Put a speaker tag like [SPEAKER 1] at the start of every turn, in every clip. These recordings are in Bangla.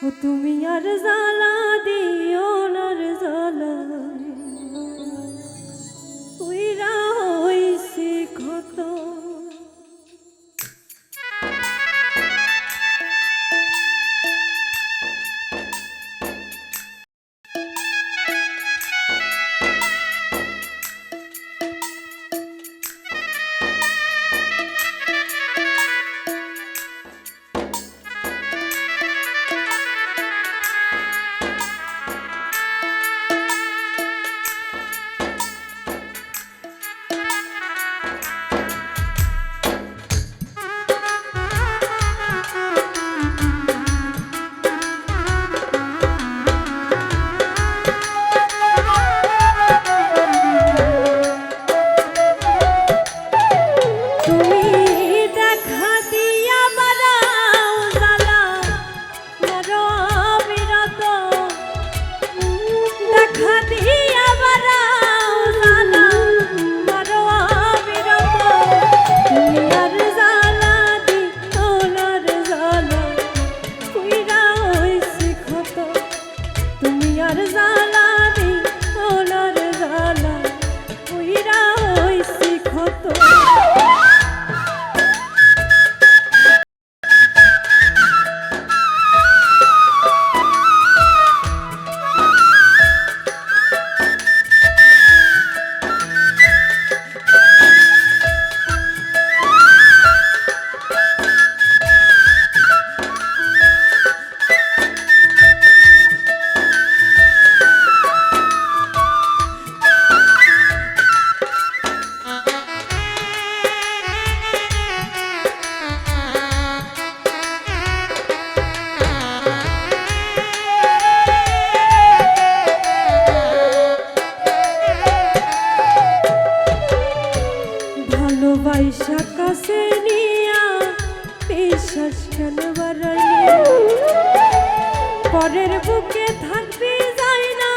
[SPEAKER 1] ও তুমি আর জ্বালা দিও না রে জ্বালা উইরা হইছি ক্ষত। ভালোবাসা কাছে নিয়া বিশ্বাস কেন বাড়াইলে পরের বুকে থাকবি যাই না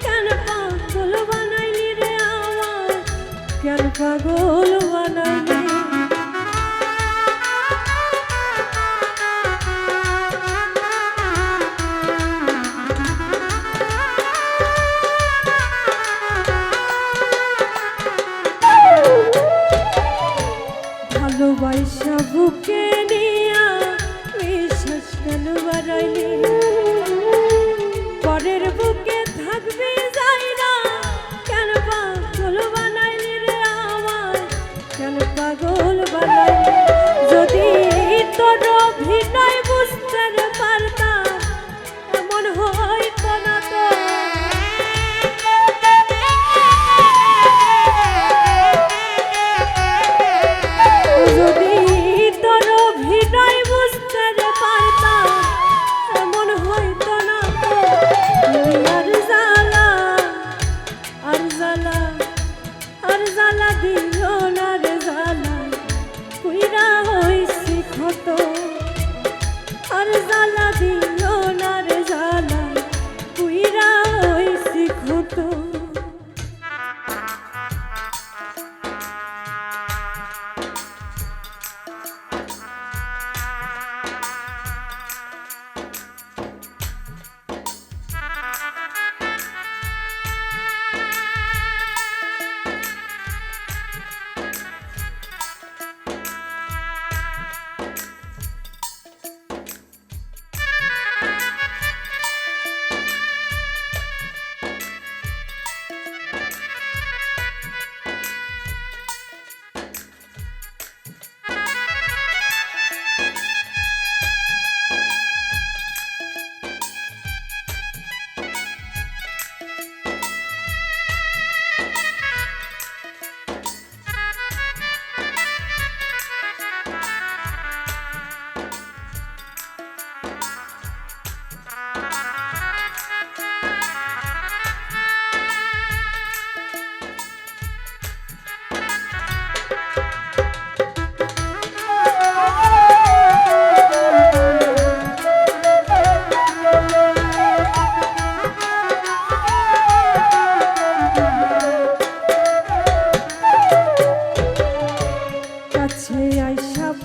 [SPEAKER 1] কেন পাগল বানাইলি রে আমার কেন পাগল বানাইলি ভালোবাসা বুকে নিয়া বিশ্বাস কেন বাড়াইলি পরের বুকে থাকবি যাই না কেন পাগল বানাইলি রে আমার কেন পাগল বানাইলি যদি তোর অভিনয় বুঝতে পারতাম এমন হইতো না তো আর জ্বালা দিও না রে জ্বালা পুইরা হইছি ক্ষত।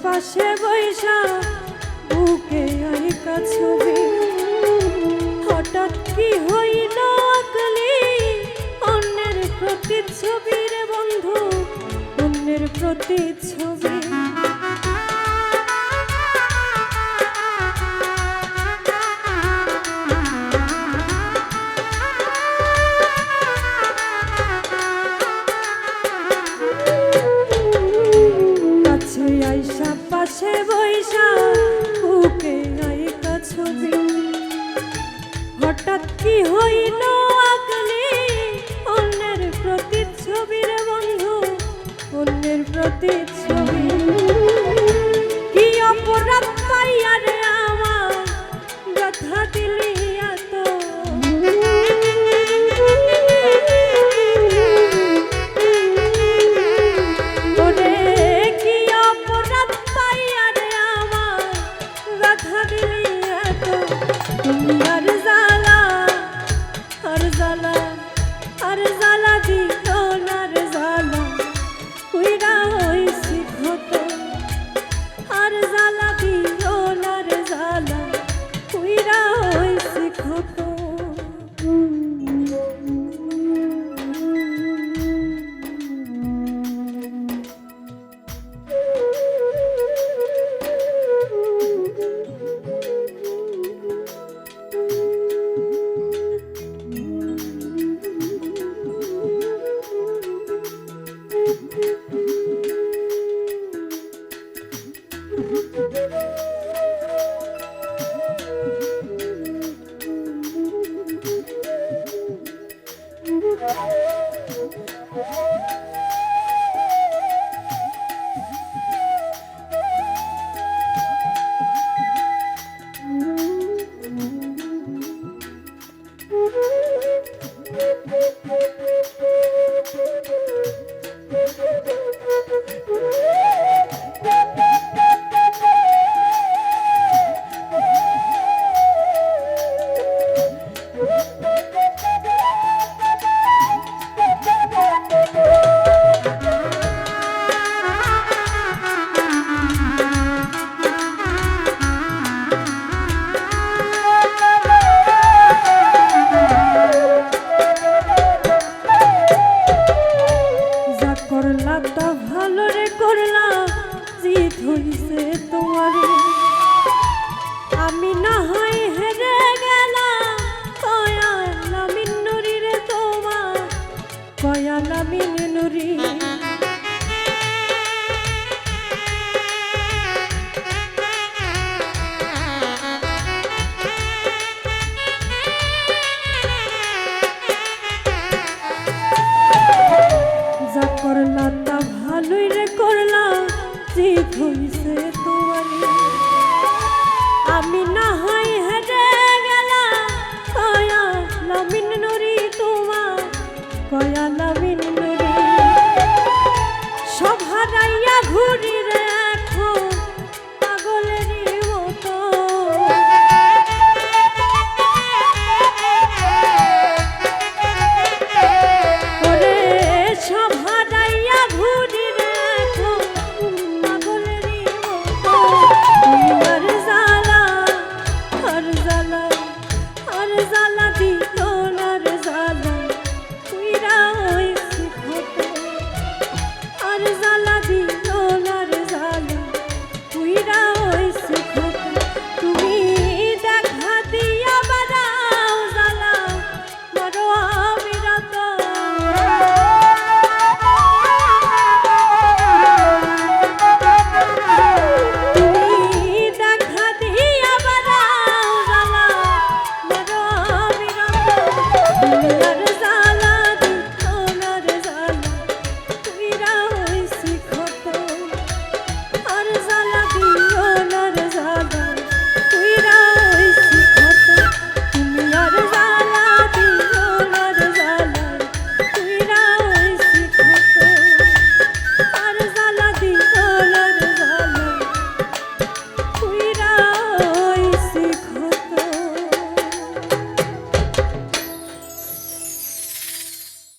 [SPEAKER 1] পাশে বৈশা বুকে আইকা ছবি প্রতিচ্ছবি। কাছে আইসা পাশে বৈশা বুকে আইকা ছবি, হঠাৎ কি হইল আগলে অন্যের প্রতিচ্ছবি রে বন্ধু, অন্যের প্রতিচ্ছবি। কি অপরাধ পাইয়া রে আমার ব্যথা দিলি এত, ওরে কি অপরাধ পাইয়া রে আমার ব্যথা দিলি এত। তুমি আর জ্বালা আর জ্বালা আর জ্বালা দিও না রে জ্বালা, কইরা হইছি ক্ষত। আর জ্বালা দিও না রে জ্বালা, কইরা হইছি ক্ষত।